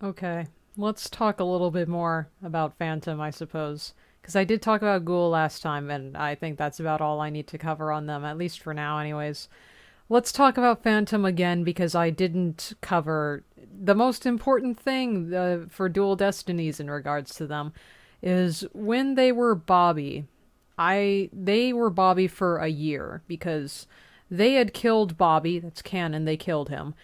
Okay, let's talk a little bit more about Phantom, I suppose. Because I did talk about Ghoul last time, and I think that's about all I need to cover on them, at least for now, anyways. Let's talk about Phantom again because I didn't cover the most important thing for Dual Destinies in regards to them is when they were Bobby. They were Bobby for a year because they had killed Bobby. That's canon. They killed him.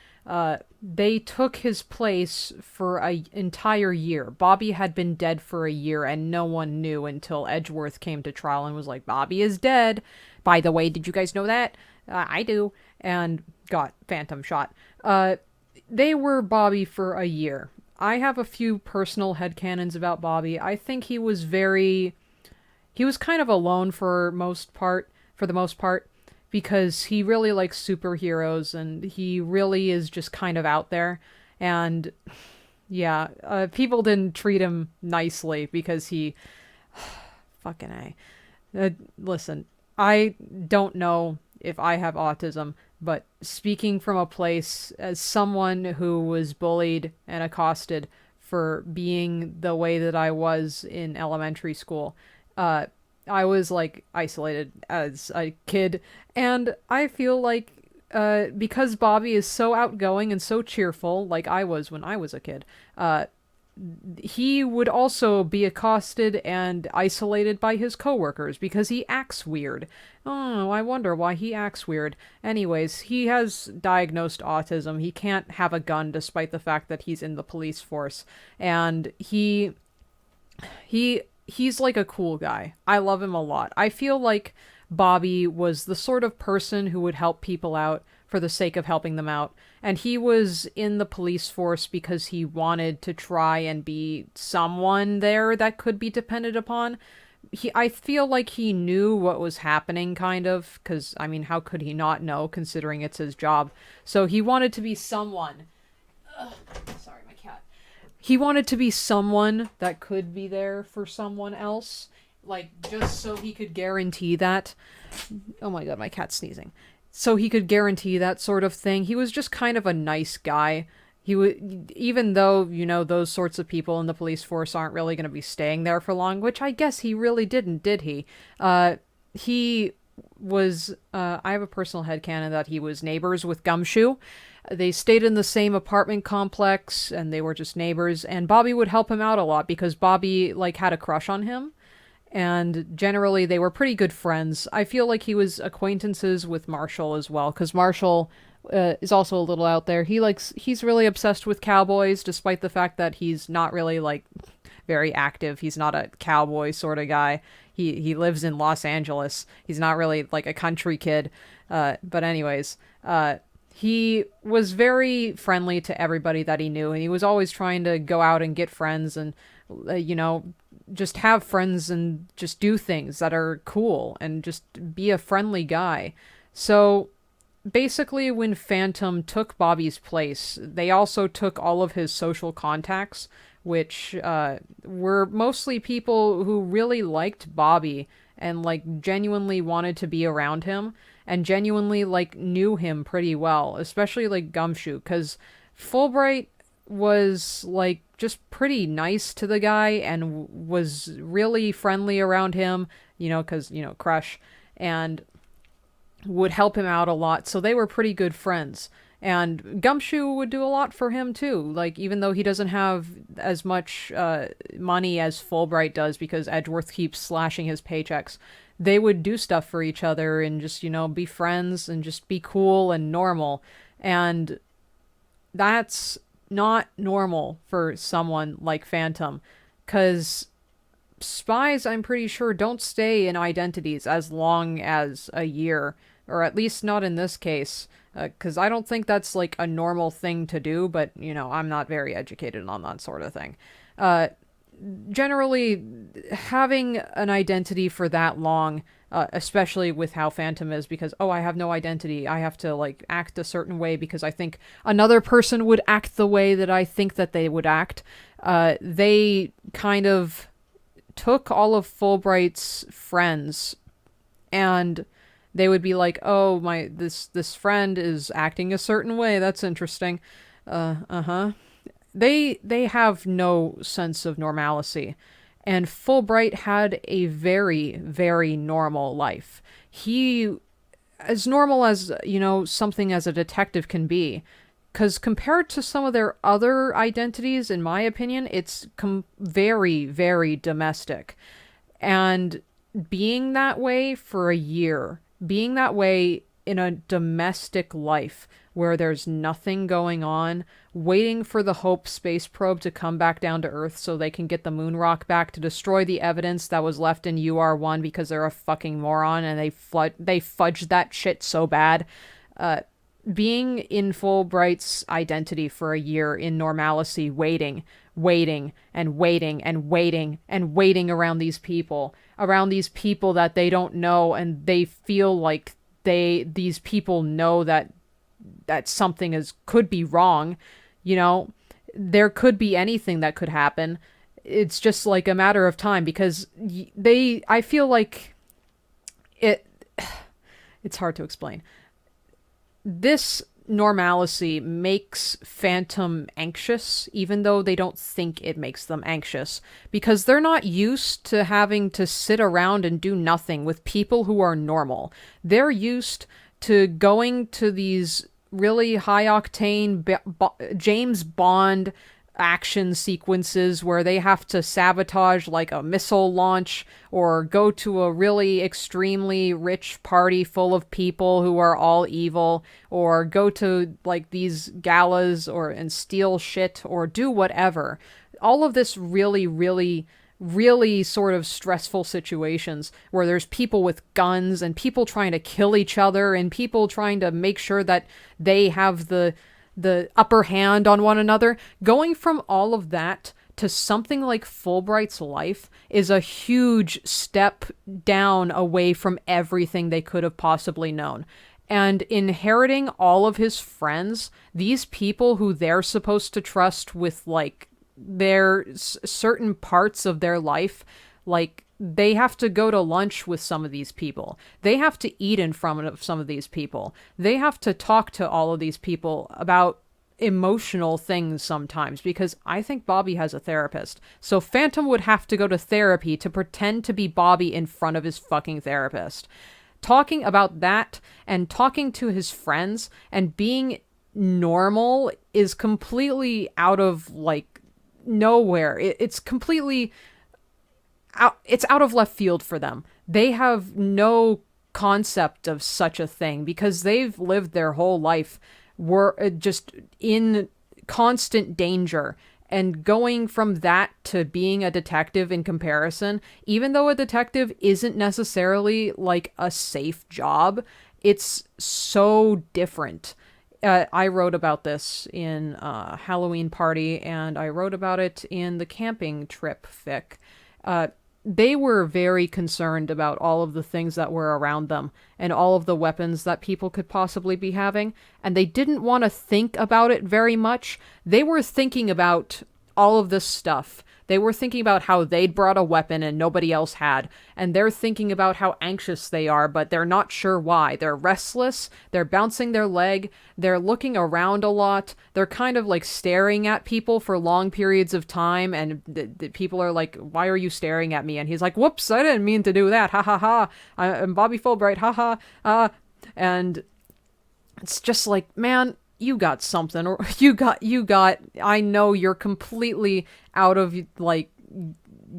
They took his place for an entire year. Bobby had been dead for a year, and no one knew until Edgeworth came to trial and was like, "Bobby is dead. By the way, did you guys know that? I do." And got Phantom shot. They were Bobby for a year. I have a few personal headcanons about Bobby. I think he was kind of alone for the most part, because he really likes superheroes and he really is just kind of out there. And yeah, people didn't treat him nicely because he fucking a. Listen, I don't know if I have autism, but speaking from a place as someone who was bullied and accosted for being the way that I was in elementary school, uh, I was like isolated as a kid, and I feel like because Bobby is so outgoing and so cheerful, like I was when I was a kid, he would also be accosted and isolated by his coworkers because he acts weird. Oh, I wonder why he acts weird. Anyways, he has diagnosed autism. He can't have a gun despite the fact that he's in the police force. And he's like a cool guy. I love him a lot. I feel like Bobby was the sort of person who would help people out for the sake of helping them out. And he was in the police force because he wanted to try and be someone there that could be depended upon. I feel like he knew what was happening, kind of, because, I mean, how could he not know, considering it's his job? So he wanted to be someone. Ugh, sorry, my cat. He wanted to be someone that could be there for someone else, like just so he could guarantee that. Oh my god, my cat's sneezing. So he could guarantee that sort of thing. He was just kind of a nice guy. He would, even though, you know, those sorts of people in the police force aren't really going to be staying there for long, which I guess he really didn't, did he? He was, I have a personal headcanon that he was neighbors with Gumshoe. They stayed in the same apartment complex and they were just neighbors, and Bobby would help him out a lot because Bobby, like, had a crush on him, and generally they were pretty good friends. I feel like he was acquaintances with Marshall as well, because Marshall is also a little out there. He's really obsessed with cowboys, despite the fact that he's not really like very active. He's not a cowboy sort of guy. He lives in Los Angeles. He's not really like a country kid. But anyways, he was very friendly to everybody that he knew, and he was always trying to go out and get friends and you know, just have friends and just do things that are cool and just be a friendly guy. So basically, when Phantom took Bobby's place, they also took all of his social contacts, which were mostly people who really liked Bobby and like genuinely wanted to be around him and genuinely like knew him pretty well, especially like Gumshoe, because Fulbright was like just pretty nice to the guy and was really friendly around him, you know, because, you know, crush, and would help him out a lot. So they were pretty good friends. And Gumshoe would do a lot for him too. Like, even though he doesn't have as much money as Fulbright does because Edgeworth keeps slashing his paychecks, they would do stuff for each other and just, you know, be friends and just be cool and normal. And that's not normal for someone like Phantom, because spies, I'm pretty sure, don't stay in identities as long as a year, or at least not in this case, because I don't think that's like a normal thing to do, but, you know, I'm not very educated on that sort of thing. Uh, Generally, having an identity for that long, especially with how Phantom is, because, oh, I have no identity. I have to, like, act a certain way because I think another person would act the way that I think that they would act. They kind of took all of Fulbright's friends and they would be like, "Oh, my this friend is acting a certain way. That's interesting." Uh-huh. they have no sense of normalcy. And Fulbright had a very, very normal life. He, as normal as, something as a detective can be. Because compared to some of their other identities, in my opinion, it's very, very domestic. And being that way for a year, being that way in a domestic life where there's nothing going on, waiting for the Hope space probe to come back down to Earth so they can get the moon rock back to destroy the evidence that was left in UR1 because they're a fucking moron and they fudged that shit so bad. Being in Fulbright's identity for a year in normalcy, waiting and waiting and waiting and waiting around these people that they don't know, and they feel like these people know that something could be wrong. There could be anything that could happen. It's just like a matter of time, because I feel like it's hard to explain. This normalcy makes Phantom anxious, even though they don't think it makes them anxious, because they're not used to having to sit around and do nothing with people who are normal. They're used to going to these really high-octane James Bond action sequences where they have to sabotage like a missile launch, or go to a really extremely rich party full of people who are all evil, or go to like these galas and steal shit or do whatever. All of this really, really, really sort of stressful situations where there's people with guns and people trying to kill each other and people trying to make sure that they have the upper hand on one another. Going from all of that to something like Fulbright's life is a huge step down away from everything they could have possibly known. And inheriting all of his friends, these people who they're supposed to trust with like their certain parts of their life, like they have to go to lunch with some of these people. They have to eat in front of some of these people. They have to talk to all of these people about emotional things sometimes, because I think Bobby has a therapist. So Phantom would have to go to therapy to pretend to be Bobby in front of his fucking therapist. Talking about that and talking to his friends and being normal is completely out of like nowhere. It's completely it's out of left field for them. They have no concept of such a thing because they've lived their whole life just in constant danger. And going from that to being a detective in comparison, even though a detective isn't necessarily like a safe job, it's so different. I wrote about this in Halloween Party, and I wrote about it in the camping trip fic. They were very concerned about all of the things that were around them and all of the weapons that people could possibly be having, and they didn't want to think about it very much. They were thinking about all of this stuff. They were thinking about how they'd brought a weapon and nobody else had, and they're thinking about how anxious they are, but they're not sure why. They're restless, they're bouncing their leg, they're looking around a lot, they're kind of like staring at people for long periods of time, and the people are like, why are you staring at me? And he's like, whoops, I didn't mean to do that, ha ha ha, I'm Bobby Fulbright, ha ha, and it's just like, man, you got something, or you got, I know you're completely out of, like,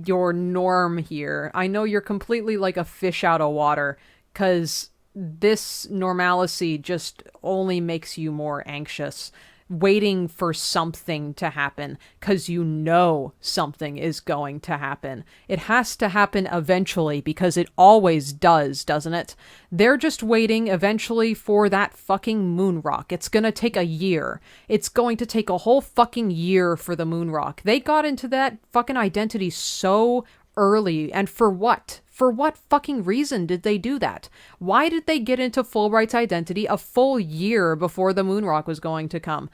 your norm here. I know you're completely like a fish out of water, because this normalcy just only makes you more anxious, waiting for something to happen, because you know something is going to happen. It has to happen eventually, because it always does, doesn't it? They're just waiting eventually for that fucking moon rock. It's gonna take a year. It's going to take a whole fucking year for the moon rock. They got into that fucking identity so early, and for what? For what fucking reason did they do that? Why did they get into Fulbright's identity a full year before the moon rock was going to come?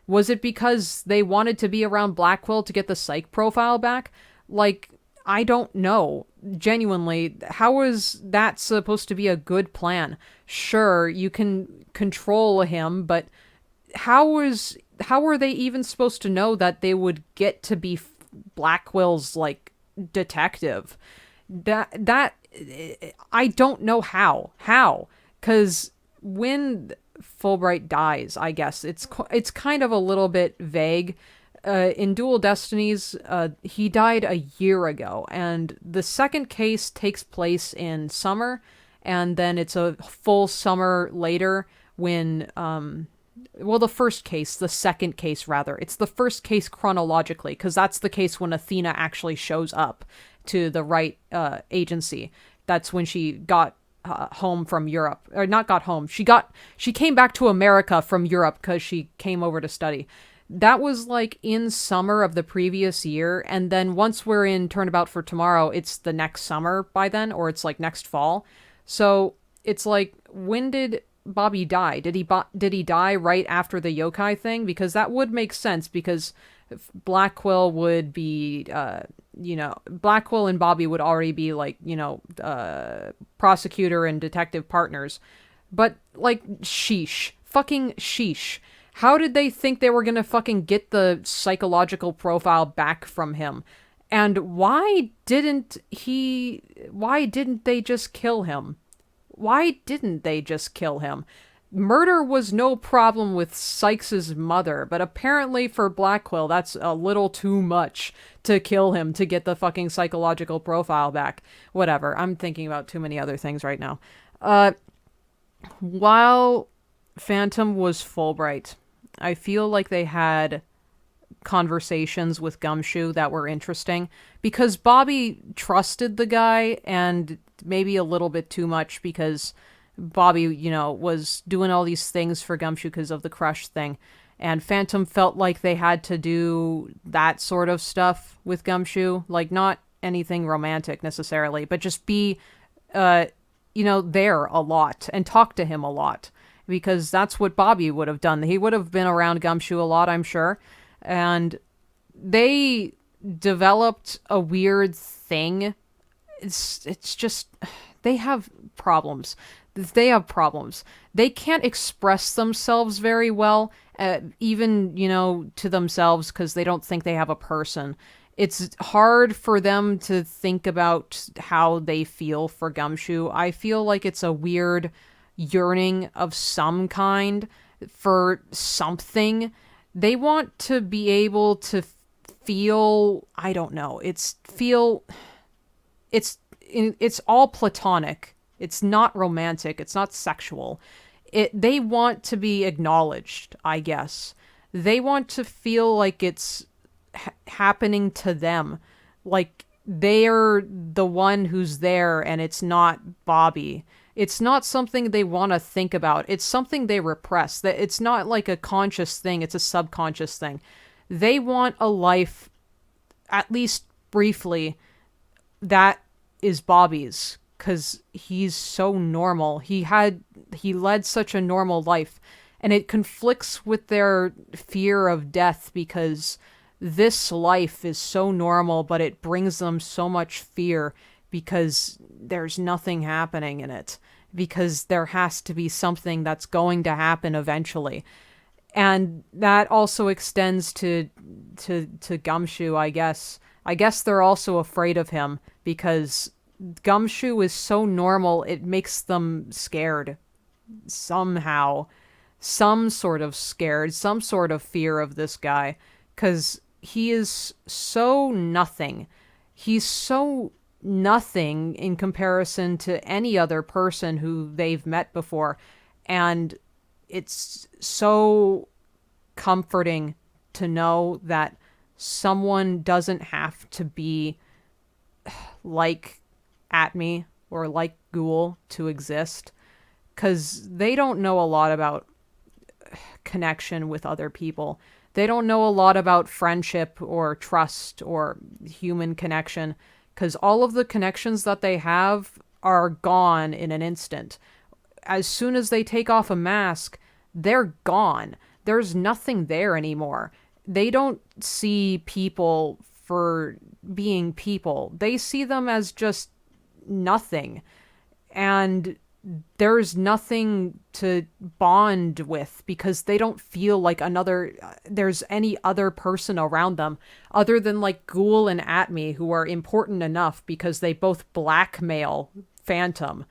Was it because they wanted to be around Blackwell to get the psych profile back? Like, I don't know. Genuinely, how is that supposed to be a good plan? Sure, you can control him, but how is how were they even supposed to know that they would get to be Blackwell's like detective? That I don't know how, because when Fulbright dies, I guess it's kind of a little bit vague. In Dual Destinies, he died a year ago, and the second case takes place in summer, and then it's a full summer later when well, the second case rather. It's the first case chronologically, because that's the case when Athena actually shows up to the right agency. That's when she got home from Europe, or not got home. She came back to America from Europe because she came over to study. That was like in summer of the previous year, and then once we're in Turnabout for Tomorrow, it's the next summer by then, or it's like next fall. So it's like, when did Bobby die? Did he die right after the yokai thing? Because that would make sense, because Black Quill would be Black Quill and Bobby would already be like, prosecutor and detective partners. But like, fucking sheesh. How did they think they were gonna fucking get the psychological profile back from him? And why didn't they just kill him? Why didn't they just kill him? Murder was no problem with Sykes's mother, but apparently for Black Quill, that's a little too much to kill him to get the fucking psychological profile back. Whatever, I'm thinking about too many other things right now. While Phantom was Fulbright, I feel like they had conversations with Gumshoe that were interesting, because Bobby trusted the guy, and maybe a little bit too much, because Bobby, was doing all these things for Gumshoe because of the crush thing. And Phantom felt like they had to do that sort of stuff with Gumshoe. Like, not anything romantic necessarily, but just be, there a lot and talk to him a lot. Because that's what Bobby would have done. He would have been around Gumshoe a lot, I'm sure. And they developed a weird thing. It's just, they have problems. They can't express themselves very well, even, to themselves, because they don't think they have a person. It's hard for them to think about how they feel for Gumshoe. I feel like it's a weird yearning of some kind for something. They want to be able to feel, I don't know, it's all platonic. It's not romantic. It's not sexual. They want to be acknowledged, I guess. They want to feel like it's happening to them. Like they're the one who's there and it's not Bobby. It's not something they want to think about. It's something they repress. That it's not like a conscious thing. It's a subconscious thing. They want a life, at least briefly, that is Bobby's, because he's so normal. He led such a normal life, and it conflicts with their fear of death, because this life is so normal, but it brings them so much fear, because there's nothing happening in it, because there has to be something that's going to happen eventually. And that also extends to Gumshoe, I guess. I guess they're also afraid of him, because Gumshoe is so normal, it makes them scared. Somehow. Some sort of scared, some sort of fear of this guy, because he is so nothing. He's so nothing in comparison to any other person who they've met before. And it's so comforting to know that someone doesn't have to be like Atme or like Ghoul to exist, because they don't know a lot about connection with other people. They don't know a lot about friendship or trust or human connection, because all of the connections that they have are gone in an instant. As soon as they take off a mask, they're gone. There's nothing there anymore. They don't see people for being people. They see them as just nothing. And there's nothing to bond with because they don't feel like there's any other person around them other than like Ghoul and Atme, who are important enough because they both blackmail Phantom.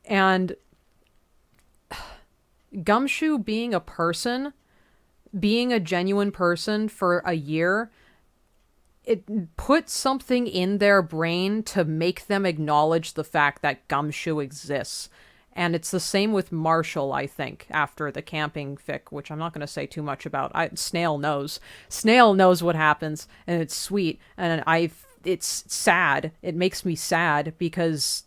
And Gumshoe being a person, being a genuine person for a year, it puts something in their brain to make them acknowledge the fact that Gumshoe exists. And it's the same with Marshall, I think, after the camping fic, which I'm not going to say too much about. Snail knows. Snail knows what happens, and it's sweet. And it's sad. It makes me sad because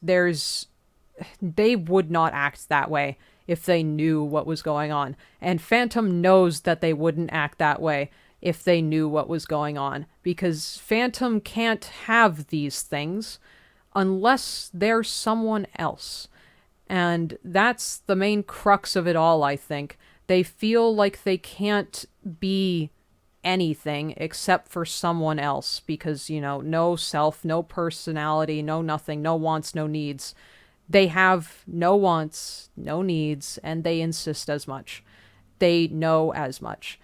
they would not act that way if they knew what was going on. And Phantom knows that they wouldn't act that way if they knew what was going on, because Phantom can't have these things unless they're someone else. And that's the main crux of it all, I think. They feel like they can't be anything except for someone else because, no self, no personality, no nothing, no wants, no needs. They have no wants, no needs, and they insist as much. They know as much.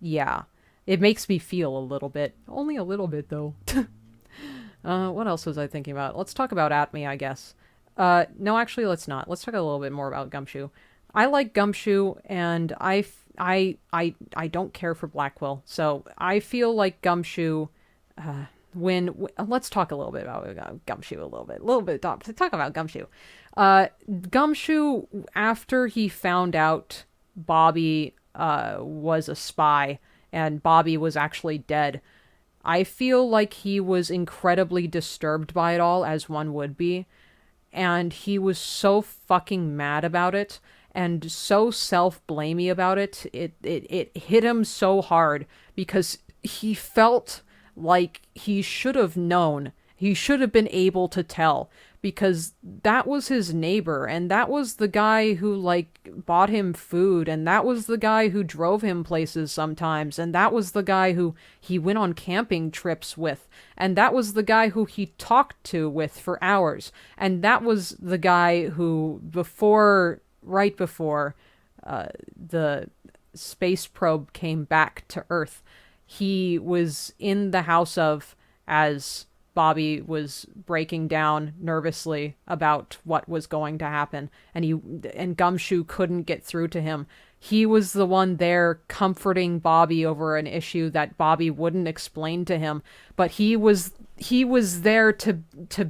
Yeah. It makes me feel a little bit. Only a little bit, though. What else was I thinking about? Let's talk about Atme, I guess. No, actually, let's not. Let's talk a little bit more about Gumshoe. I like Gumshoe, and I don't care for Blackquill, so I feel like Gumshoe, let's talk a little bit about Gumshoe a little bit, talk about Gumshoe. Gumshoe, after he found out Bobby was a spy and Bobby was actually dead, I feel like he was incredibly disturbed by it all, as one would be, and he was so fucking mad about it and so self-blamey about it. It hit him so hard because he felt like he should have known. He should have been able to tell, because that was his neighbor, and that was the guy who, like, bought him food, and that was the guy who drove him places sometimes, and that was the guy who he went on camping trips with, and that was the guy who he talked to with for hours, and that was the guy who, right before the space probe came back to Earth, he was in the house of as Bobby was breaking down nervously about what was going to happen, and Gumshoe couldn't get through to him. He was the one there comforting Bobby over an issue that Bobby wouldn't explain to him, but he was there to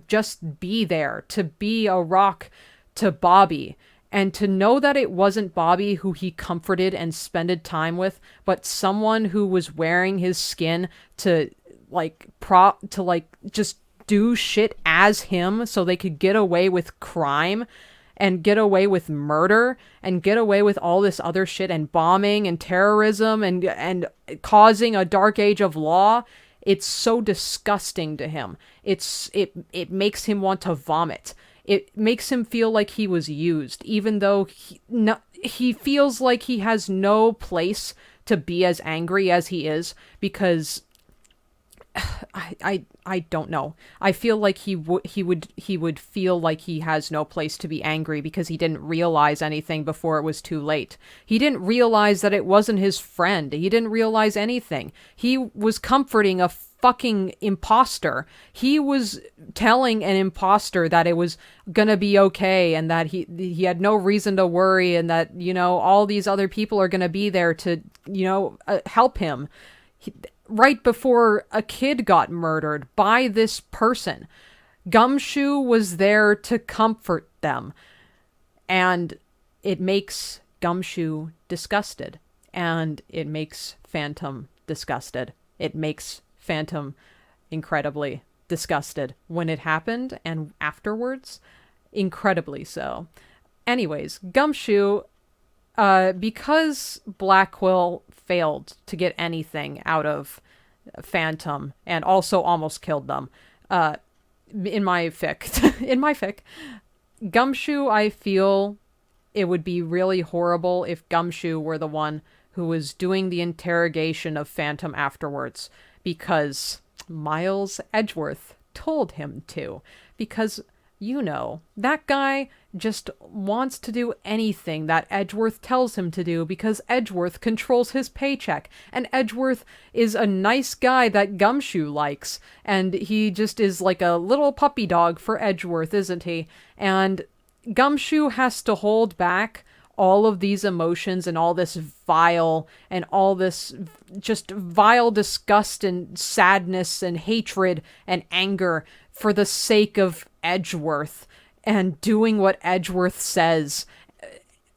just be there, to be a rock to Bobby. And to know that it wasn't Bobby who he comforted and spended time with, but someone who was wearing his skin to just do shit as him so they could get away with crime and get away with murder and get away with all this other shit and bombing and terrorism and causing a dark age of law. It's so disgusting to him. It makes him want to vomit. It makes him feel like he was used, even though he feels like he has no place to be as angry as he is, because I don't know. I feel like he would feel like he has no place to be angry because he didn't realize anything before it was too late. He didn't realize that it wasn't his friend. He didn't realize anything. He was comforting a fucking imposter. He was telling an imposter that it was gonna be okay and that he had no reason to worry and that, all these other people are gonna be there to, help him. Right before a kid got murdered by this person, Gumshoe was there to comfort them. And it makes Gumshoe disgusted. And it makes Phantom disgusted. It makes Phantom incredibly disgusted when it happened, and afterwards, incredibly so. Anyways, Gumshoe, because Blackquill failed to get anything out of Phantom and also almost killed them, in my fic, Gumshoe, I feel it would be really horrible if Gumshoe were the one who was doing the interrogation of Phantom afterwards, because Miles Edgeworth told him to. Because You know, that guy just wants to do anything that Edgeworth tells him to do because Edgeworth controls his paycheck. And Edgeworth is a nice guy that Gumshoe likes. And he just is like a little puppy dog for Edgeworth, isn't he? And Gumshoe has to hold back all of these emotions and all this vile and all this just vile disgust and sadness and hatred and anger for the sake of Edgeworth and doing what Edgeworth says,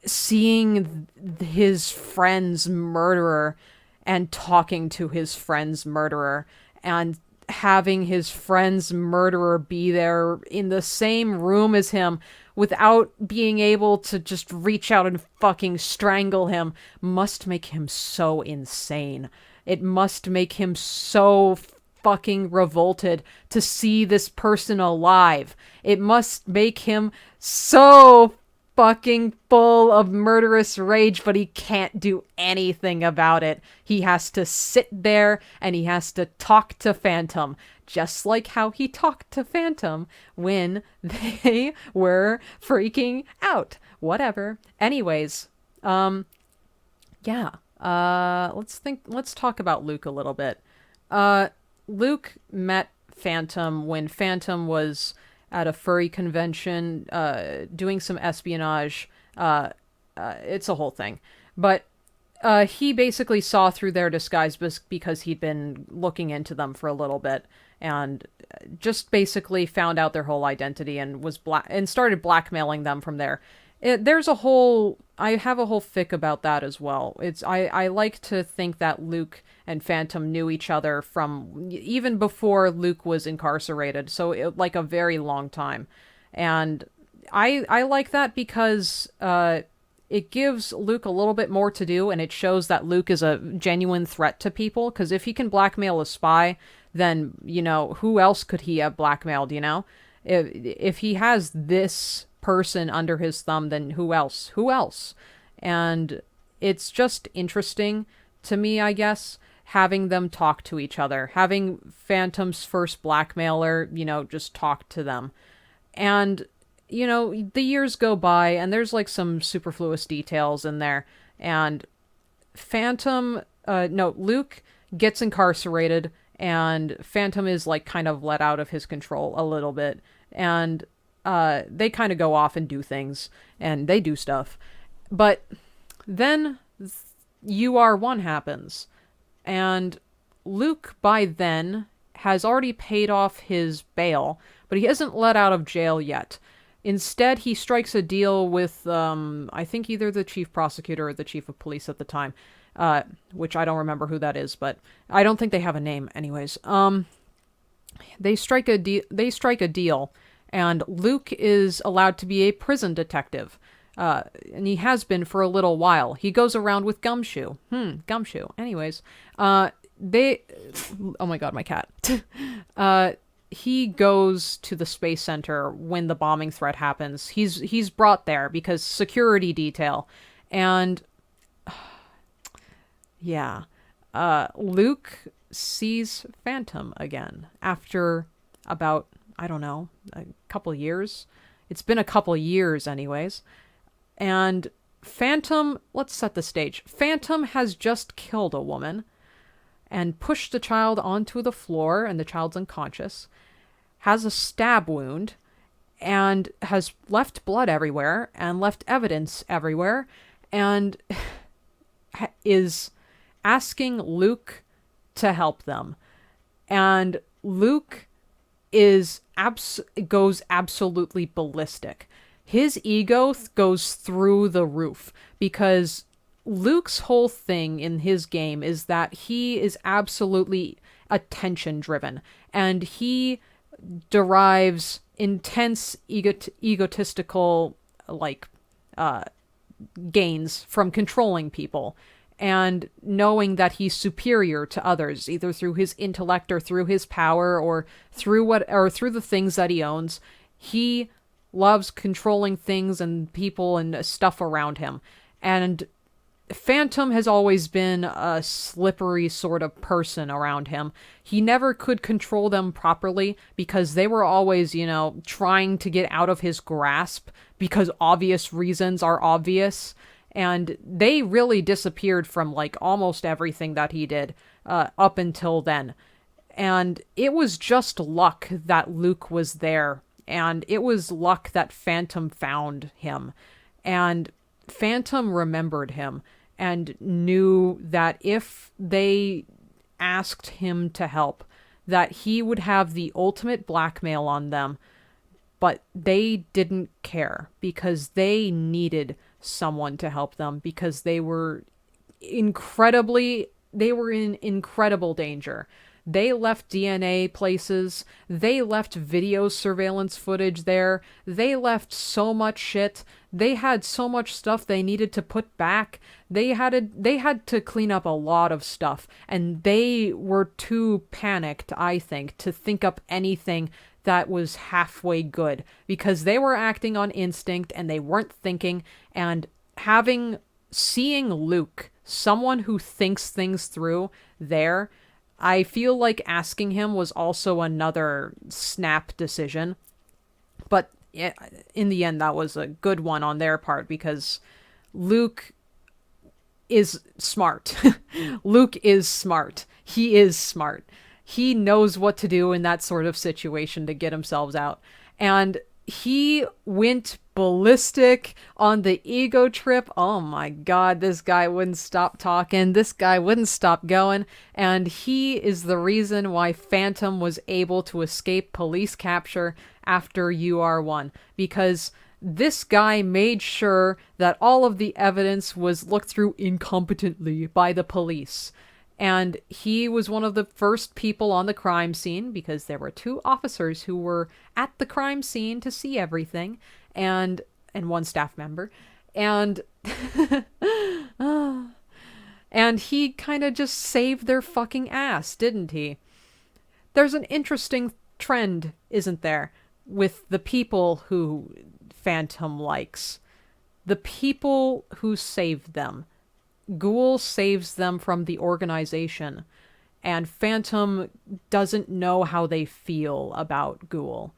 seeing his friend's murderer and talking to his friend's murderer and having his friend's murderer be there in the same room as him without being able to just reach out and fucking strangle him must make him so insane. It must make him so fucking revolted to see this person alive. It must make him so fucking full of murderous rage, but he can't do anything about it. He has to sit there and he has to talk to Phantom, just like how he talked to Phantom when they were freaking out. Whatever. Anyways, yeah. Let's talk about Luke a little bit. Luke met Phantom when Phantom was at a furry convention, doing some espionage. It's a whole thing. But he basically saw through their disguise because he'd been looking into them for a little bit and just basically found out their whole identity and and started blackmailing them from there. I have a whole fic about that as well. I like to think that Luke and Phantom knew each other from even before Luke was incarcerated, so like a very long time. And I like that because it gives Luke a little bit more to do, and it shows that Luke is a genuine threat to people, because if he can blackmail a spy, then, who else could he have blackmailed, If he has this person under his thumb, then who else? And it's just interesting to me, I guess, having them talk to each other, having Phantom's first blackmailer, just talk to them. And, the years go by and there's like some superfluous details in there, and Luke gets incarcerated and Phantom is like kind of let out of his control a little bit, and they kind of go off and do things, and they do stuff. But then UR1 happens, and Luke by then has already paid off his bail, but he isn't let out of jail yet. Instead, he strikes a deal with, I think either the chief prosecutor or the chief of police at the time, which I don't remember who that is, but I don't think they have a name anyways. They strike a deal, and Luke is allowed to be a prison detective. And he has been for a little while. He goes around with Gumshoe. Gumshoe. Anyways, oh my god, my cat. He goes to the space center when the bombing threat happens. He's brought there because security detail. And yeah, Luke sees Phantom again after about, I don't know, a couple years. It's been a couple years anyways. And Phantom, let's set the stage. Phantom has just killed a woman and pushed the child onto the floor, and the child's unconscious, has a stab wound, and has left blood everywhere, and left evidence everywhere, and is asking Luke to help them. And Luke goes absolutely ballistic. His ego goes through the roof, because Luke's whole thing in his game is that he is absolutely attention driven, and he derives intense egotistical gains from controlling people and knowing that he's superior to others, either through his intellect or through his power or through the things that he owns. He loves controlling things and people and stuff around him. And Phantom has always been a slippery sort of person around him. He never could control them properly because they were always, trying to get out of his grasp because obvious reasons are obvious. And they really disappeared from like almost everything that he did up until then. And it was just luck that Luke was there. And it was luck that Phantom found him. And Phantom remembered him and knew that if they asked him to help, that he would have the ultimate blackmail on them. But they didn't care because they needed someone to help them because they were in incredible danger. They left DNA places. They left video surveillance footage there. They left so much shit. They had so much stuff they needed to put back. They had to clean up a lot of stuff. And they were too panicked, I think, to think up anything that was halfway good. Because they were acting on instinct and they weren't thinking. And seeing Luke, someone who thinks things through there, I feel like asking him was also another snap decision. But in the end, that was a good one on their part because Luke is smart. Luke is smart. He is smart. He knows what to do in that sort of situation to get himself out. And he went ballistic on the ego trip. Oh my god, this guy wouldn't stop talking. This guy wouldn't stop going. And he is the reason why Phantom was able to escape police capture after UR1. Because this guy made sure that all of the evidence was looked through incompetently by the police. And he was one of the first people on the crime scene because there were 2 officers who were at the crime scene to see everything, and 1 staff member. And and he kind of just saved their fucking ass, didn't he? There's an interesting trend, isn't there, with the people who Phantom likes. The people who saved them. Ghoul saves them from the organization, and Phantom doesn't know how they feel about Ghoul.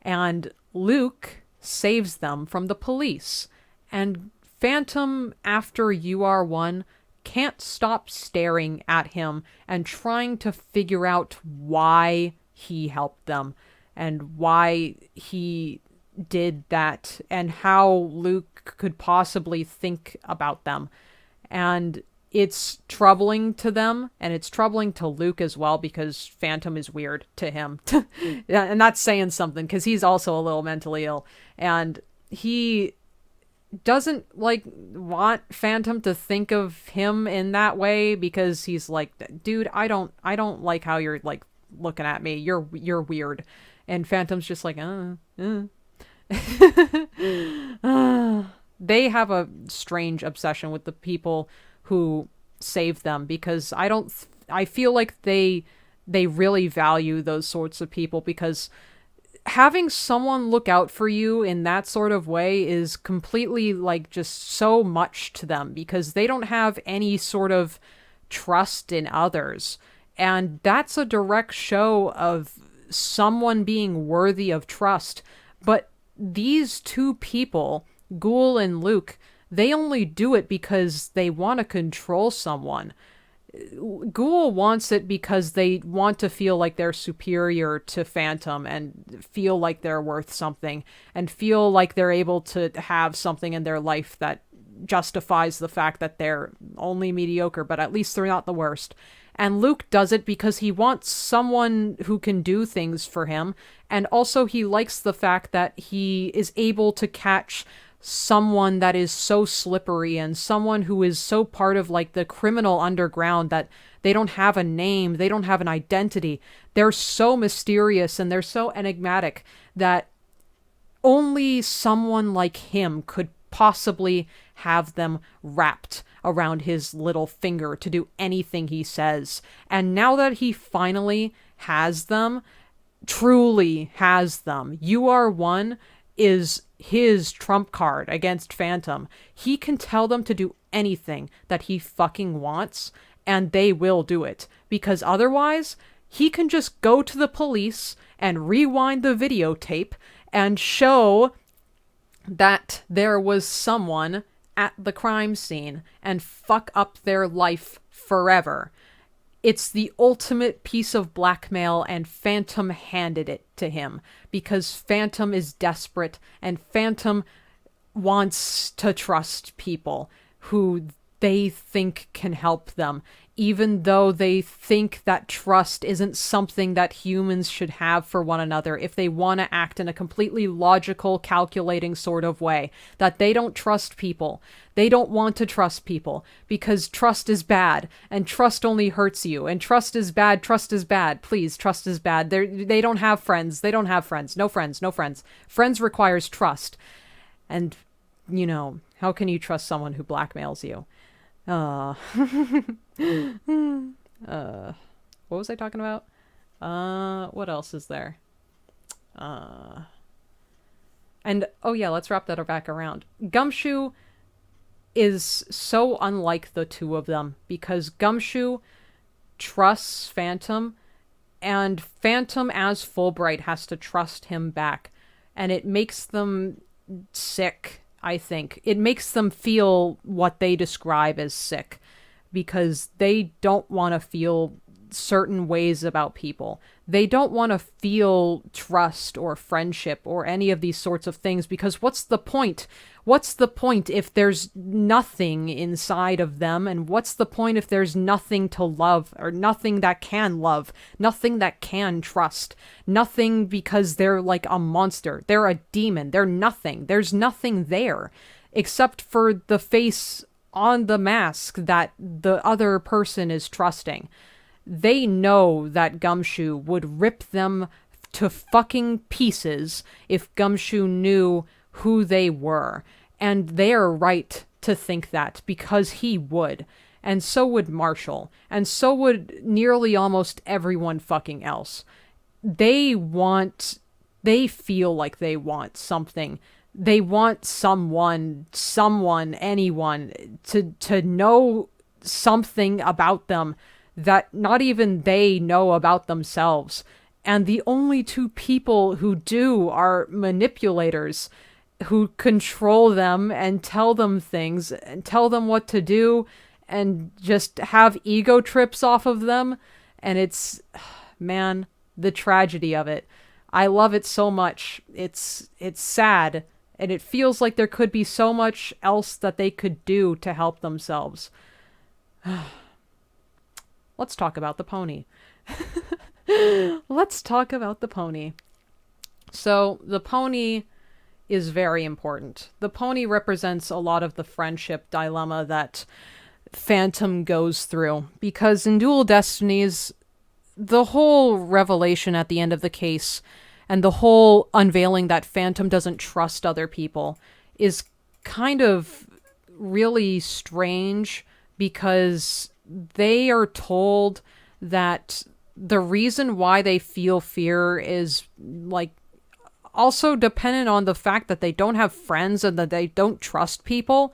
And Luke saves them from the police. And Phantom, after UR1, can't stop staring at him and trying to figure out why he helped them and why he did that and how Luke could possibly think about them. And it's troubling to them, and it's troubling to Luke as well, because Phantom is weird to him. And that's saying something, because he's also a little mentally ill. And he doesn't, want Phantom to think of him in that way, because he's like, dude, I don't like how you're, looking at me. You're weird. And Phantom's just like, They have a strange obsession with the people who save them, because I feel like they really value those sorts of people, because having someone look out for you in that sort of way is completely just so much to them, because they don't have any sort of trust in others. And that's a direct show of someone being worthy of trust. But these 2 people, Ghoul and Luke, they only do it because they want to control someone. Ghoul wants it because they want to feel like they're superior to Phantom and feel like they're worth something and feel like they're able to have something in their life that justifies the fact that they're only mediocre, but at least they're not the worst. And Luke does it because he wants someone who can do things for him, and also he likes the fact that he is able to catch someone that is so slippery and someone who is so part of the criminal underground that they don't have a name, they don't have an identity. They're so mysterious and they're so enigmatic that only someone like him could possibly have them wrapped around his little finger to do anything he says. And now that he finally has them, truly has them, UR1 is his trump card against Phantom. He can tell them to do anything that he fucking wants, and they will do it. Because otherwise, he can just go to the police and rewind the videotape and show that there was someone at the crime scene and fuck up their life forever. It's the ultimate piece of blackmail, and Phantom handed it to him because Phantom is desperate and Phantom wants to trust people who they think can help them, even though they think that trust isn't something that humans should have for one another if they want to act in a completely logical, calculating sort of way. That they don't trust people. They don't want to trust people because trust is bad, and trust only hurts you, and trust is bad, trust is bad. Please, trust is bad. They don't have friends. They don't have friends. No friends, no friends. Friends requires trust. And, you know, how can you trust someone who blackmails you? What was I talking about? What else is there? And, oh yeah, let's wrap that back around. Gumshoe is so unlike the two of them because Gumshoe trusts Phantom, and Phantom as Fulbright has to trust him back. And it makes them sick, I think. It makes them feel what they describe as sick because they don't want to feel certain ways about people. They don't want to feel trust or friendship or any of these sorts of things because what's the point? What's the point if there's nothing inside of them? And what's the point if there's nothing to love or nothing that can love, nothing that can trust, nothing because they're like a monster. They're a demon. They're nothing. There's nothing there except for the face on the mask that the other person is trusting. They know that Gumshoe would rip them to fucking pieces if Gumshoe knew who they were. And they're right to think that because he would. And so would Marshall. And so would nearly almost everyone fucking else. They feel like they want something. They want someone, anyone to know something about them that not even they know about themselves. And the only two people who do are manipulators who control them and tell them things and tell them what to do and just have ego trips off of them. And it's, man, the tragedy of it. I love it so much. It's sad, and it feels like there could be so much else that they could do to help themselves. Let's talk about the pony. Let's talk about the pony. So, the pony is very important. The pony represents a lot of the friendship dilemma that Phantom goes through. Because in Dual Destinies, the whole revelation at the end of the case and the whole unveiling that Phantom doesn't trust other people is kind of really strange because they are told that the reason why they feel fear is like also dependent on the fact that they don't have friends and that they don't trust people.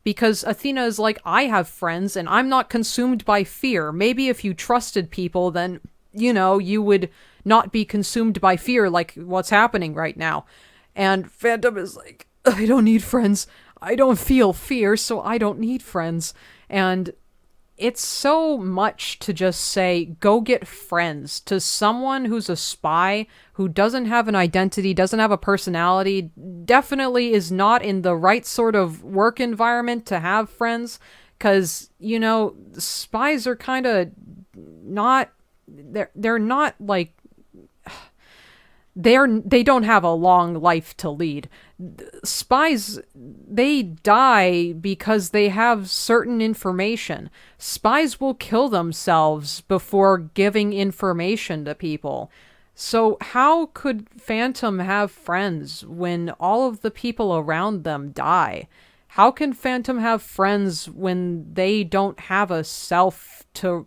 Because Athena is like, I have friends and I'm not consumed by fear. Maybe if you trusted people, then, you know, you would not be consumed by fear like what's happening right now. And Phantom is like, I don't need friends. I don't feel fear, so I don't need friends. And it's so much to just say, go get friends to someone who's a spy, who doesn't have an identity, doesn't have a personality, definitely is not in the right sort of work environment to have friends. Because, you know, spies are kind of not, they're not like, they don't have a long life to lead. Spies, they die because they have certain information. Spies will kill themselves before giving information to people. So how could Phantom have friends when all of the people around them die? How can Phantom have friends when they don't have a self to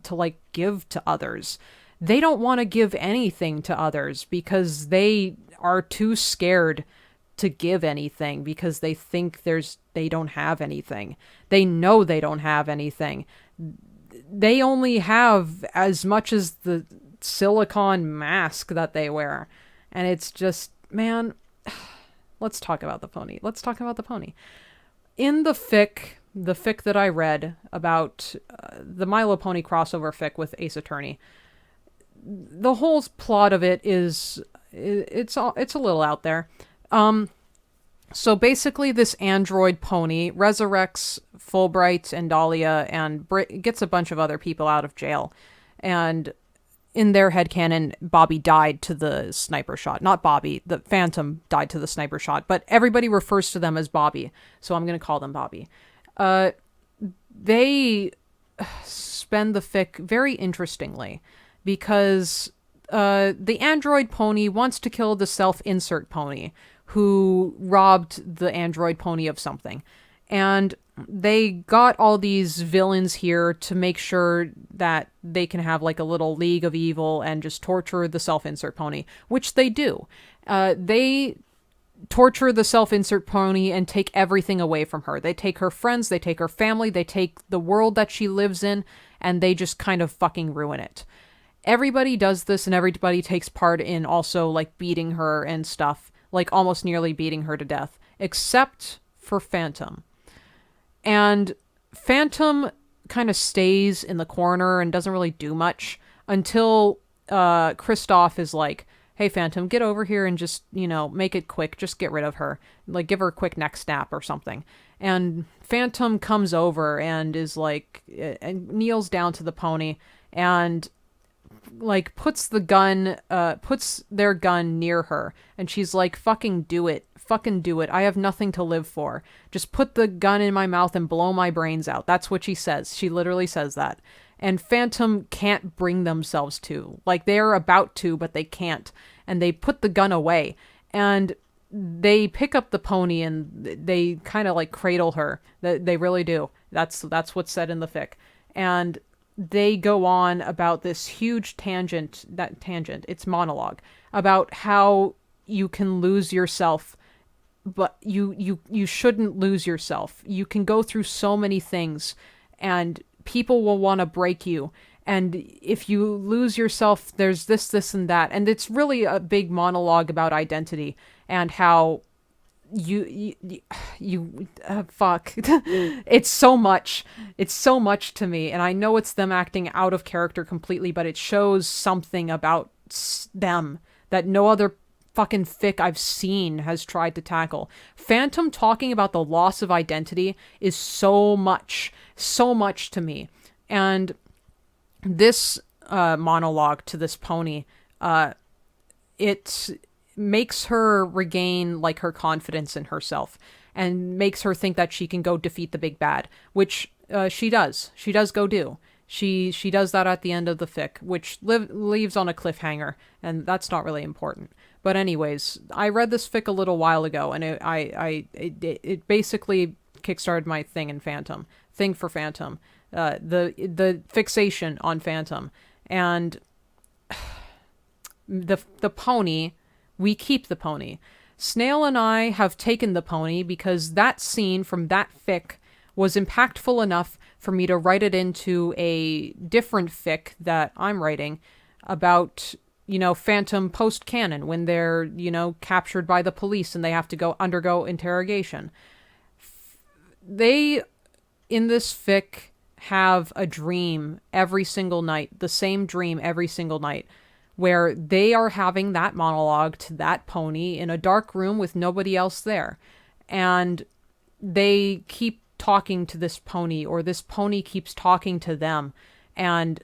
like give to others? They don't want to give anything to others because they are too scared to give anything because they think they don't have anything. They know they don't have anything. They only have as much as the silicone mask that they wear. And it's just, man, let's talk about the pony. Let's talk about the pony. In the fic that I read about the My Little Pony crossover fic with Ace Attorney, the whole plot of it is it's a little out there. So basically, this android pony resurrects Fulbright and Dahlia and gets a bunch of other people out of jail. And in their headcanon, Bobby died to the sniper shot. Not Bobby, the Phantom died to the sniper shot, but everybody refers to them as Bobby, so I'm going to call them Bobby. They spend the fic very interestingly because the android pony wants to kill the self-insert pony who robbed the android pony of something. And they got all these villains here to make sure that they can have like a little league of evil and just torture the self-insert pony, which they do. They torture the self-insert pony and take everything away from her. They take her friends, they take her family, they take the world that she lives in, and they just kind of fucking ruin it. Everybody does this, and everybody takes part in also like beating her and stuff, like almost nearly beating her to death, except for Phantom. And Phantom kind of stays in the corner and doesn't really do much until Kristoff is like, hey, Phantom, get over here and just, make it quick. Just get rid of her. Like, give her a quick neck snap or something. And Phantom comes over and is like, and kneels down to the pony and like puts their gun near her. And she's like, fucking do it. Fucking do it. I have nothing to live for. Just put the gun in my mouth and blow my brains out. That's what she says. She literally says that. And Phantom can't bring themselves to. Like, they're about to, but they can't. And they put the gun away. And they pick up the pony and they kind of like cradle her. They really do. That's what's said in the fic. And they go on about this huge tangent, it's monologue, about how you can lose yourself, but you shouldn't lose yourself. You can go through so many things and people will want to break you. And if you lose yourself, there's this, and that. And it's really a big monologue about identity and how fuck. It's so much to me. And I know it's them acting out of character completely, but it shows something about them that no other fucking fic I've seen has tried to tackle. Phantom talking about the loss of identity is so much to me. And this monologue to this pony, it makes her regain like her confidence in herself and makes her think that she can go defeat the big bad, which she does. She does go do. She does that at the end of the fic, which leaves on a cliffhanger, and that's not really important. But anyways, I read this fic a little while ago, and it basically kickstarted my thing for Phantom. The fixation on Phantom. And the pony, we keep the pony. Snail and I have taken the pony because that scene from that fic was impactful enough for me to write it into a different fic that I'm writing about, Phantom post-canon when they're, captured by the police and they have to undergo interrogation. They, in this fic, have a dream every single night, the same dream every single night, where they are having that monologue to that pony in a dark room with nobody else there. And they keep talking to this pony, or this pony keeps talking to them. And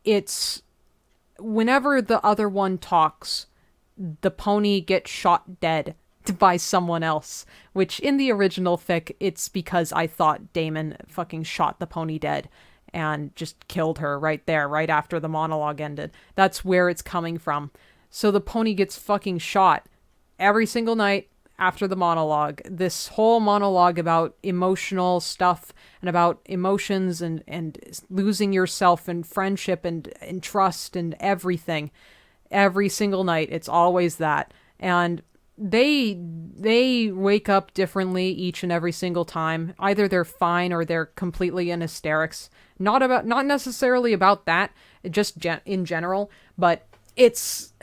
it's whenever the other one talks, the pony gets shot dead by someone else, which in the original fic, it's because I thought Damon fucking shot the pony dead and just killed her right there, right after the monologue ended. That's where it's coming from. So the pony gets fucking shot every single night after the monologue. This whole monologue about emotional stuff and about emotions and losing yourself and friendship and trust and everything. Every single night, it's always that. And they wake up differently each and every single time. Either they're fine or they're completely in hysterics. Not necessarily about that, just in general, but it's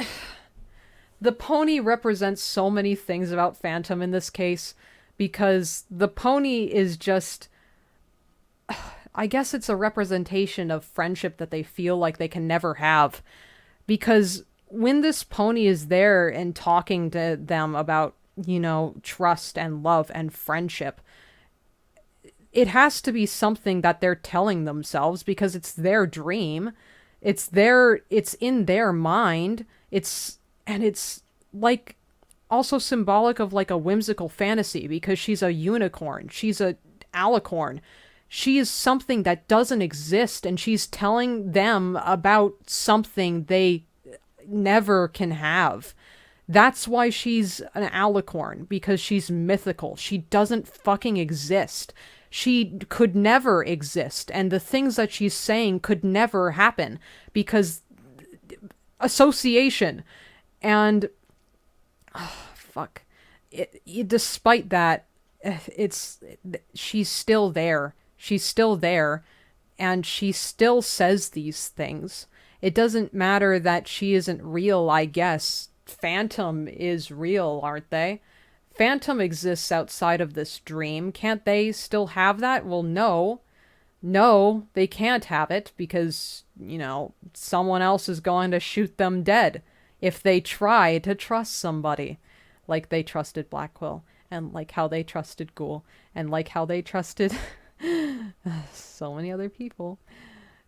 the pony represents so many things about Phantom in this case, because the pony is just, I guess it's a representation of friendship that they feel like they can never have. Because when this pony is there and talking to them about, trust and love and friendship, it has to be something that they're telling themselves because it's their dream. It's in their mind. It's like also symbolic of like a whimsical fantasy because she's a unicorn. She's a alicorn. She is something that doesn't exist, and she's telling them about something they never can have. That's why she's an alicorn, because she's mythical. She doesn't fucking exist. She could never exist, and the things that she's saying could never happen because association. And fuck. Despite that, she's still there. She's still there, and she still says these things. It doesn't matter that she isn't real, I guess. Phantom is real, aren't they? Phantom exists outside of this dream. Can't they still have that? Well, no. No, they can't have it because, someone else is going to shoot them dead if they try to trust somebody. Like they trusted Black Quill, and like how they trusted Ghoul, and like how they trusted so many other people.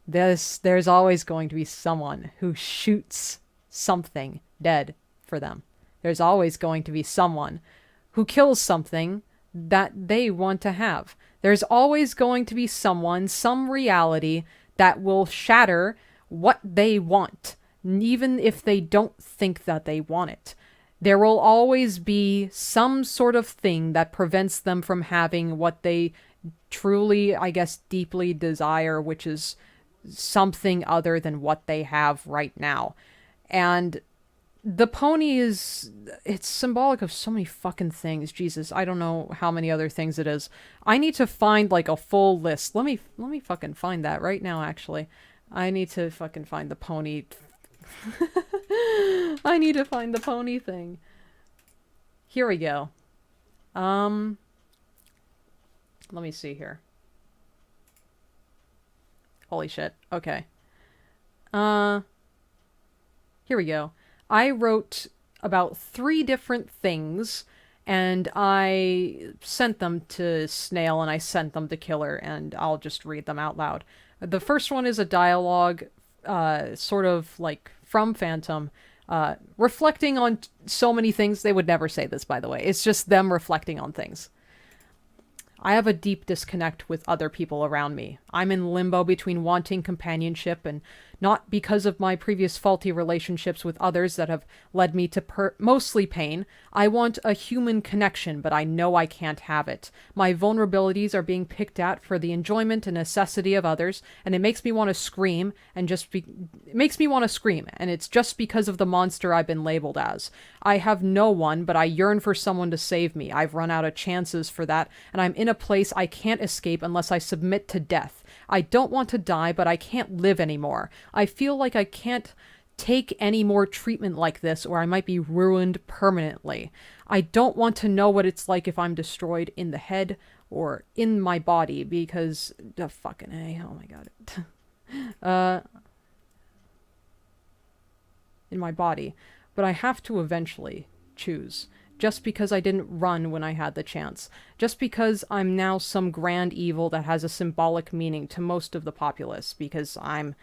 There's always going to be someone who shoots something dead for them. There's always going to be someone who kills something that they want to have. There's always going to be some reality that will shatter what they want, even if they don't think that they want it. There will always be some sort of thing that prevents them from having what they truly, I guess, deeply desire, which is something other than what they have right now. And the pony it's symbolic of so many fucking things. Jesus, I don't know how many other things it is. I need to find like a full list. Let me fucking find that right now, actually. I need to fucking find the pony. I need to find the pony thing. Here we go. Let me see here. Holy shit. Okay. Here we go. I wrote about 3 different things, and I sent them to Snail, and I sent them to Killer, and I'll just read them out loud. The first one is a dialogue, sort of like from Phantom, reflecting on so many things. They would never say this, by the way. It's just them reflecting on things. I have a deep disconnect with other people around me. I'm in limbo between wanting companionship and not because of my previous faulty relationships with others that have led me to mostly pain. I want a human connection, but I know I can't have it. My vulnerabilities are being picked at for the enjoyment and necessity of others, and it makes me want to scream, and it makes me want to scream, and it's just because of the monster I've been labeled as. I have no one, but I yearn for someone to save me. I've run out of chances for that, and I'm in a place I can't escape unless I submit to death. I don't want to die, but I can't live anymore. I feel like I can't take any more treatment like this, or I might be ruined permanently. I don't want to know what it's like if I'm destroyed in the head or in my body, because... fucking A, oh my god. In my body. But I have to eventually choose. Just because I didn't run when I had the chance. Just because I'm now some grand evil that has a symbolic meaning to most of the populace, because I'm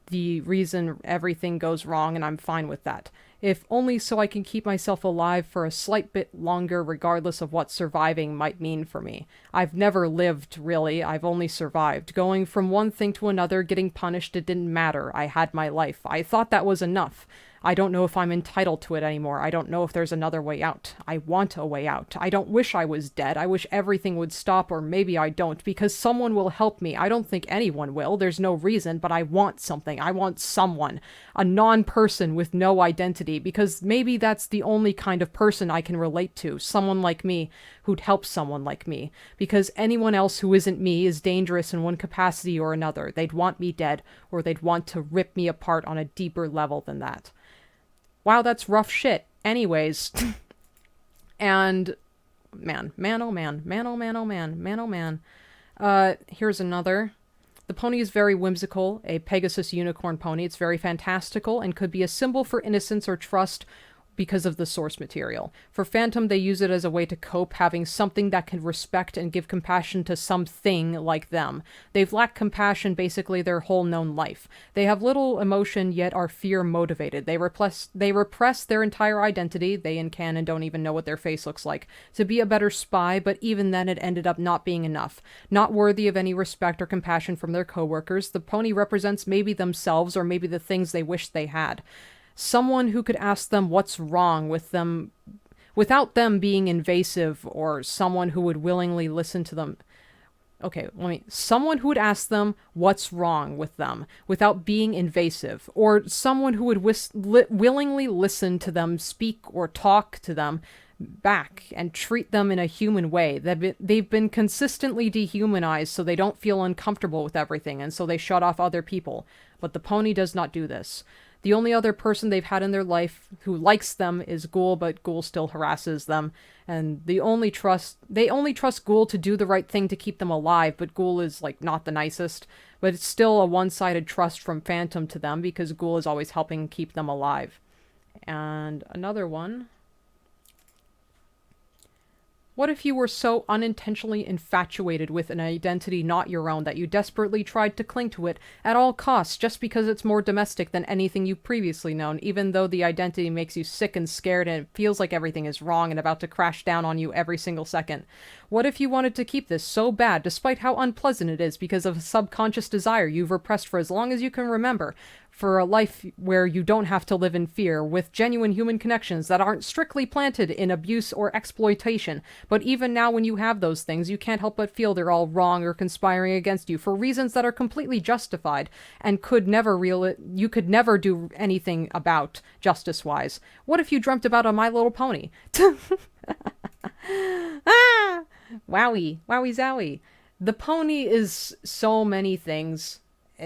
the reason everything goes wrong, and I'm fine with that. If only so I can keep myself alive for a slight bit longer, regardless of what surviving might mean for me. I've never lived, really. I've only survived. Going from one thing to another, getting punished, it didn't matter. I had my life. I thought that was enough. I don't know if I'm entitled to it anymore. I don't know if there's another way out. I want a way out. I don't wish I was dead. I wish everything would stop, or maybe I don't, because someone will help me. I don't think anyone will. There's no reason, but I want something. I want someone. A non-person with no identity, because maybe that's the only kind of person I can relate to. Someone like me who'd help someone like me. Because anyone else who isn't me is dangerous in one capacity or another. They'd want me dead, or they'd want to rip me apart on a deeper level than that. Wow, that's rough shit. Anyways, and man, oh man, oh man, oh man, oh man. Here's another. The pony is very whimsical, a Pegasus unicorn pony. It's very fantastical and could be a symbol for innocence or trust because of the source material. For Phantom, they use it as a way to cope, having something that can respect and give compassion to something like them. They've lacked compassion basically their whole known life. They have little emotion, yet are fear motivated. They repress their entire identity, they in canon don't even know what their face looks like, to be a better spy, but even then it ended up not being enough. Not worthy of any respect or compassion from their coworkers, the pony represents maybe themselves or maybe the things they wish they had. Someone who could ask them what's wrong with them without them being invasive, or someone who would willingly listen to them. Someone who would ask them what's wrong with them without being invasive, or someone who would willingly listen to them speak or talk to them back and treat them in a human way. They've been consistently dehumanized, so they don't feel uncomfortable with everything, and so they shut off other people. But the pony does not do this. The only other person they've had in their life who likes them is Ghoul, but Ghoul still harasses them. And they only trust Ghoul to do the right thing to keep them alive, but Ghoul is, not the nicest. But it's still a one-sided trust from Phantom to them, because Ghoul is always helping keep them alive. And another one. What if you were so unintentionally infatuated with an identity not your own that you desperately tried to cling to it at all costs just because it's more domestic than anything you've previously known, even though the identity makes you sick and scared and it feels like everything is wrong and about to crash down on you every single second? What if you wanted to keep this so bad, despite how unpleasant it is, because of a subconscious desire you've repressed for as long as you can remember, for a life where you don't have to live in fear, with genuine human connections that aren't strictly planted in abuse or exploitation, but even now when you have those things, you can't help but feel they're all wrong or conspiring against you for reasons that are completely justified and you could never do anything about justice-wise. What if you dreamt about a My Little Pony? Ah! Wowie zowie. The pony is so many things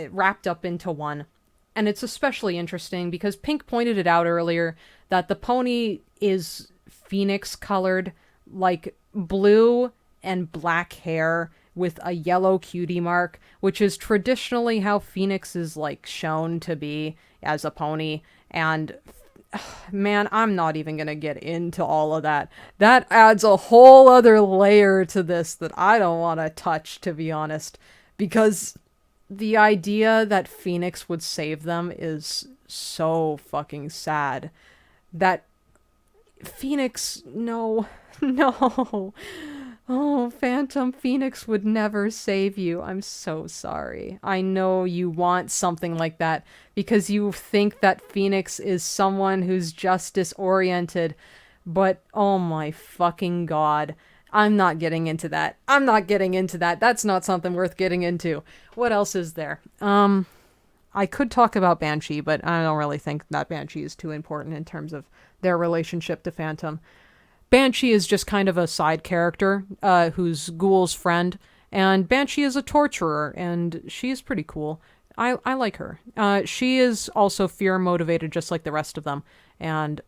wrapped up into one. And it's especially interesting because Pink pointed it out earlier that the pony is phoenix colored, like blue and black hair with a yellow cutie mark, which is traditionally how Phoenix is shown to be as a pony. And man, I'm not even going to get into all of that. That adds a whole other layer to this that I don't want to touch, to be honest, because the idea that Phoenix would save them is so fucking sad. That Phoenix, no. Oh, Phantom, Phoenix would never save you. I'm so sorry. I know you want something like that because you think that Phoenix is someone who's justice-oriented, but oh my fucking god. I'm not getting into that. That's not something worth getting into. What else is there? I could talk about Banshee, but I don't really think that Banshee is too important in terms of their relationship to Phantom. Banshee is just kind of a side character, who's Ghoul's friend, and Banshee is a torturer, and she's pretty cool. I like her. She is also fear-motivated, just like the rest of them, and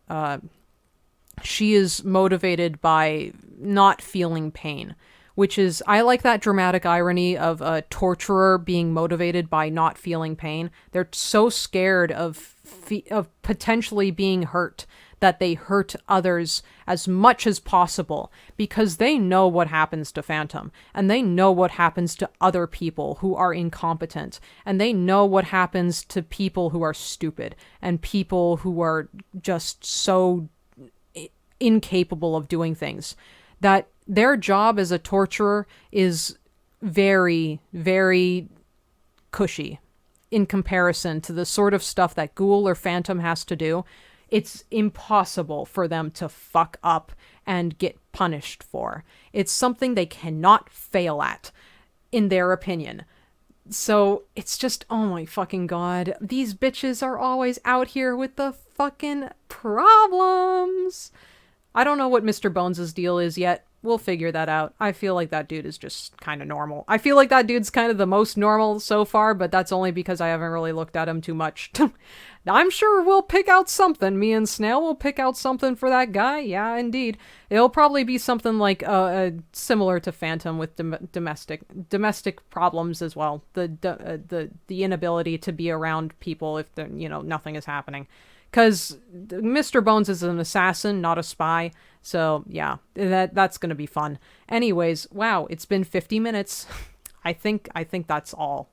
she is motivated by not feeling pain, which is, I like that dramatic irony of a torturer being motivated by not feeling pain. They're so scared of potentially being hurt that they hurt others as much as possible because they know what happens to Phantom, and they know what happens to other people who are incompetent, and they know what happens to people who are stupid and people who are just so incapable of doing things, that their job as a torturer is very, very cushy. in comparison to the sort of stuff that Ghoul or Phantom has to do. It's impossible for them to fuck up and get punished for. It's something they cannot fail at, in their opinion. So it's just, oh my fucking god. These bitches are always out here with the fucking problems. I don't know what Mr. Bones' deal is yet. We'll figure that out. I feel like that dude is just kind of normal. I feel like that dude's kind of the most normal so far, but that's only because I haven't really looked at him too much. I'm sure we'll pick out something. Me and Snail will pick out something for that guy. Yeah, indeed. It'll probably be something like similar to Phantom with domestic problems as well. The inability to be around people if nothing is happening. Because Mr. Bones is an assassin, not a spy. So, yeah, that's going to be fun. Anyways, wow, it's been 50 minutes. I think that's all.